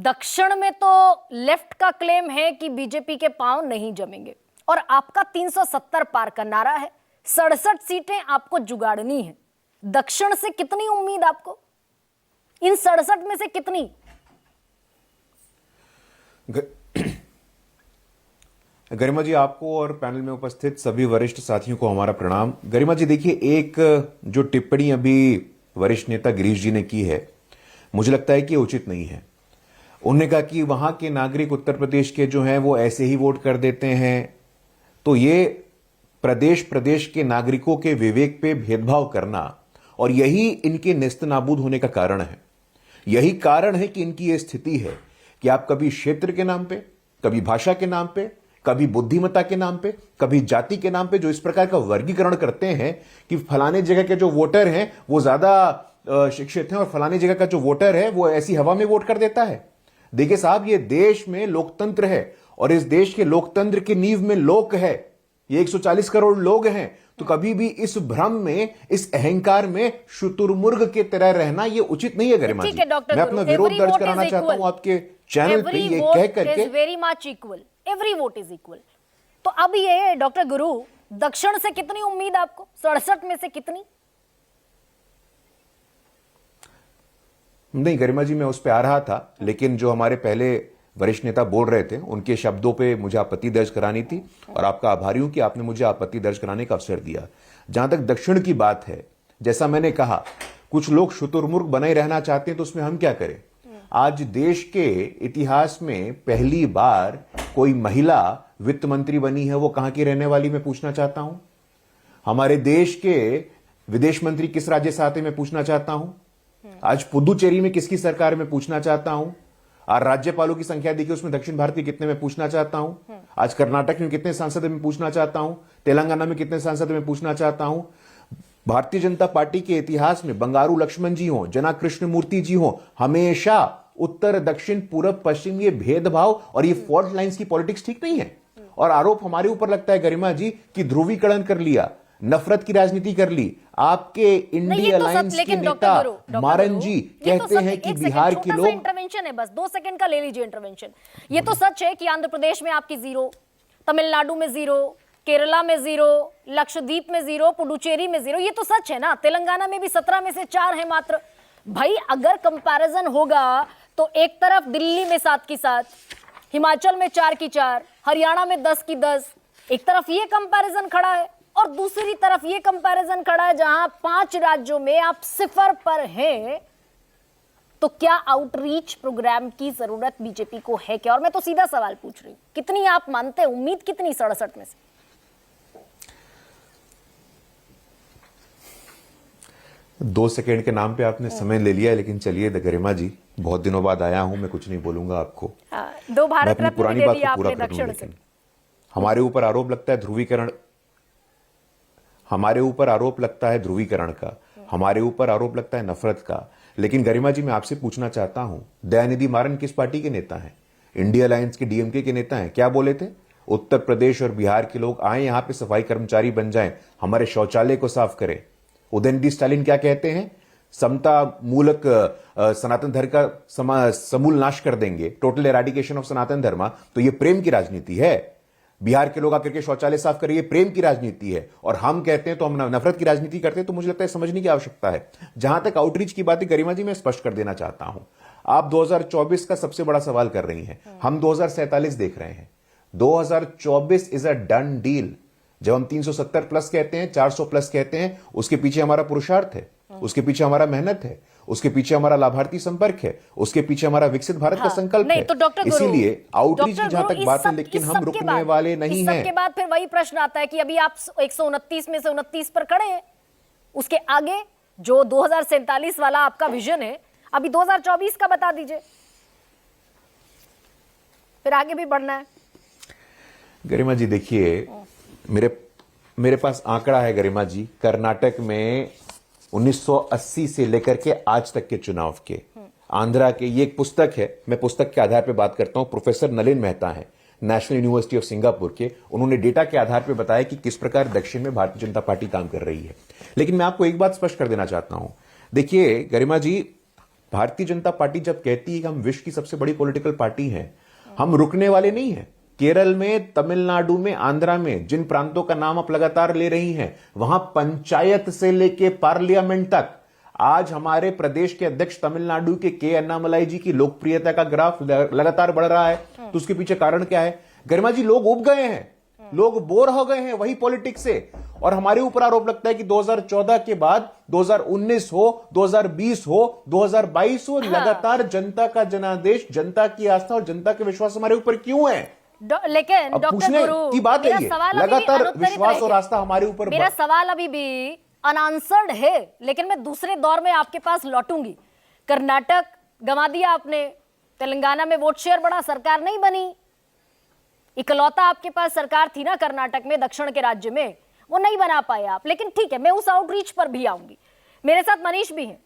दक्षिण में तो लेफ्ट का क्लेम है कि बीजेपी के पांव नहीं जमेंगे और आपका 370 पार का नारा है। 67 सीटें आपको जुगाड़नी है। दक्षिण से कितनी उम्मीद आपको? इन 67 में से कितनी? गरिमा जी, आपको और पैनल में उपस्थित सभी वरिष्ठ साथियों को हमारा प्रणाम। गरिमा जी देखिए, एक जो टिप्पणी अभी वरिष्ठ नेता गिरीश जी ने की है, मुझे लगता है कि उचित नहीं है। उन्होंने कहा कि वहां के नागरिक उत्तर प्रदेश के जो हैं वो ऐसे ही वोट कर देते हैं। तो ये प्रदेश प्रदेश के नागरिकों के विवेक पे भेदभाव करना, और यही इनके नेस्तनाबूद होने का कारण है। यही कारण है कि इनकी यह स्थिति है कि आप कभी क्षेत्र के नाम पे, कभी भाषा के नाम पे, कभी बुद्धिमत्ता के नाम पे, कभी जाति के नाम पे जो इस प्रकार का वर्गीकरण करते हैं कि फलाने जगह के जो वोटर हैं वो ज्यादा शिक्षित हैं और फलाने जगह का जो वोटर है वो ऐसी हवा में वोट कर देता है। देखिए साहब, ये देश में लोकतंत्र है और इस देश के लोकतंत्र की नींव में लोक है। ये 140 करोड़ लोग हैं। तो कभी भी इस भ्रम में, इस अहंकार में शुतुरमुर्ग के तरह रहना ये उचित नहीं है। गरिमा जी, मैं अपना विरोध दर्ज कराना चाहता हूं आपके चैनल पे, ये कह करके very much equal, every vote is equal. तो अब ये डॉक्टर गुरु, दक्षिण से कितनी उम्मीद आपको? 67 में से कितनी? नहीं गरिमा जी, मैं उस पर आ रहा था, लेकिन जो हमारे पहले वरिष्ठ नेता बोल रहे थे उनके शब्दों पे मुझे आपत्ति दर्ज करानी थी और आपका आभारी हूं कि आपने मुझे आपत्ति दर्ज कराने का अवसर दिया। जहां तक दक्षिण की बात है, जैसा मैंने कहा, कुछ लोग शुतुरमुर्ग बने रहना चाहते हैं, तो उसमें हम क्या करें? आज देश के इतिहास में पहली बार कोई महिला वित्त मंत्री बनी है। वो कहां की रहने वाली, मैं पूछना चाहता हूं। हमारे देश के विदेश मंत्री किस राज्य से आते, मैं पूछना चाहता हूं। आज पुदुचेरी में किसकी सरकार, में पूछना चाहता हूं। और राज्यपालों की संख्या देखिए, उसमें दक्षिण भारत के कितने, में पूछना चाहता हूं। आज कर्नाटक में कितने सांसद, में पूछना चाहता हूं। तेलंगाना में कितने सांसद, में पूछना चाहता हूं। भारतीय जनता पार्टी के इतिहास में बंगारू लक्ष्मण जी हो, जना कृष्ण मूर्ति जी हो, हमेशा उत्तर दक्षिण पूर्व पश्चिम ये भेदभाव और ये फॉल्ट लाइंस की पॉलिटिक्स ठीक नहीं है। और आरोप हमारे ऊपर लगता है गरिमा जी कि ध्रुवीकरण कर लिया, नफरत की राजनीति कर ली। आपके इंडिया अलायंस के नेता मारन जी कहते हैं कि बिहार के लोग, इंटरवेंशन है, बस 2 सेकंड का ले लीजिए इंटरवेंशन। ये तो सच है कि आंध्र प्रदेश में आपकी 0, तमिलनाडु में 0, केरला में 0, लक्षद्वीप में 0, पुडुचेरी में 0। ये तो सच है ना। तेलंगाना में भी 17 में से 4 है मात्र। भाई अगर कंपैरिजन होगा तो एक तरफ दिल्ली में 7 की 7, हिमाचल में 4 की 4, हरियाणा में 10 की 10, एक तरफ ये कंपैरिजन खड़ा है और दूसरी तरफ ये कंपैरिजन खड़ा है जहां 5 राज्यों में आप 0 पर हैं। तो क्या आउटरीच प्रोग्राम की जरूरत बीजेपी को है क्या? और मैं तो सीधा सवाल पूछ रही हूं, कितनी आप मानते हैं, उम्मीद कितनी 67 में से? दो सेकेंड के नाम पे आपने समय ले लिया, लेकिन चलिए गरिमा जी, बहुत दिनों बाद आया हूं, मैं कुछ नहीं बोलूंगा आपको। 2 भारत रत्न पुरानी दे बात दिया को पूरा आपने कर दूं, दक्षिण से। हमारे ऊपर आरोप लगता है ध्रुवीकरण, हमारे ऊपर आरोप लगता है ध्रुवीकरण का, हमारे ऊपर आरोप लगता है नफरत का। लेकिन गरिमा जी, मैं आपसे पूछना चाहता हूं, दयानिधि मारन किस पार्टी के नेता हैं? इंडिया अलायंस के, डीएमके के नेता हैं। क्या बोले थे? उत्तर प्रदेश और बिहार के लोग आए यहां पे सफाई कर्मचारी बन जाएं, हमारे शौचालय को साफ करें। उदयनिधि स्टालिन क्या कहते हैं? समता मूलक सनातन धर्म का समूल नाश कर देंगे, टोटल एराडिकेशन ऑफ सनातन धर्म। तो ये प्रेम की राजनीति है। बिहार के लोग आकर के शौचालय साफ करिए, प्रेम की राजनीति है। और हम कहते हैं तो हम नफरत की राजनीति करते हैं। तो मुझे लगता है समझने की आवश्यकता है। जहां तक आउटरीच की बात है गरिमा जी, मैं स्पष्ट कर देना चाहता हूं, आप 2024 का सबसे बड़ा सवाल कर रही हैं, हम 2047 देख रहे हैं। 2024 इज अ डन डील। जब हम 370 प्लस कहते हैं, 400 प्लस कहते हैं, उसके पीछे हमारा पुरुषार्थ है, उसके पीछे हमारा मेहनत है, उसके पीछे हमारा लाभार्थी संपर्क है, उसके पीछे हमारा विकसित भारत का संकल्प है। तो डॉक्टर गुरु, इसीलिए आउटरीच की जहां तक बात है, लेकिन हम रुकने वाले नहीं हैं। इसके बाद फिर वही प्रश्न आता है कि अभी आप 129 में से 29 पर खड़े हैं। उसके आगे जो 2047 वाला आपका विजन है, अभी 2024 का बता दीजिए, फिर आगे भी बढ़ना है। गरिमा जी देखिए, मेरे पास आंकड़ा है गरिमा जी, कर्नाटक में 1980 से लेकर के आज तक के चुनाव के, आंध्रा के, ये एक पुस्तक है, मैं पुस्तक के आधार पर बात करता हूं। प्रोफेसर नलिन मेहता है, नेशनल यूनिवर्सिटी ऑफ सिंगापुर के, उन्होंने डेटा के आधार पर बताया कि किस प्रकार दक्षिण में भारतीय जनता पार्टी काम कर रही है। लेकिन मैं आपको एक बात स्पष्ट कर देना चाहता हूं। देखिए गरिमा जी, भारतीय जनता पार्टी जब कहती है कि हम विश्व की सबसे बड़ी पॉलिटिकल पार्टी हैं, हम रुकने वाले नहीं हैं। केरल में, तमिलनाडु में, आंध्रा में, जिन प्रांतों का नाम आप लगातार ले रही हैं, वहां पंचायत से लेके पार्लियामेंट तक आज हमारे प्रदेश के अध्यक्ष तमिलनाडु के अन्नामलाई जी की लोकप्रियता का ग्राफ लगातार बढ़ रहा है। तो उसके पीछे कारण क्या है? गरिमा जी, लोग उब गए हैं, लोग बोर हो गए हैं वही पॉलिटिक्स से। और हमारे ऊपर आरोप लगता है कि 2014 के बाद 2019 हो, 2020 हो, 2022 हो, लगातार जनता का जनादेश, जनता की आस्था और जनता के विश्वास हमारे ऊपर क्यों है? लेकिन अब डॉक्टर पूछने गुरु, की बात है मेरा ये, सवाल अभी भी लगातार अनुत्तरित विश्वास और रहेगा। आस्था हमारे ऊपर मेरा सवाल अभी भी अनआंसर्ड है, लेकिन मैं दूसरे दौर में आपके पास लौटूंगी। कर्नाटक गंवा दिया आपने, तेलंगाना में वोट शेयर बढ़ा, सरकार नहीं बनी। इकलौता आपके पास सरकार थी ना कर्नाटक में, दक्षिण के राज्य में, वो नहीं बना पाए आप। लेकिन ठीक है, मैं उस आउटरीच पर भी आऊंगी। मेरे साथ मनीष भी हैं।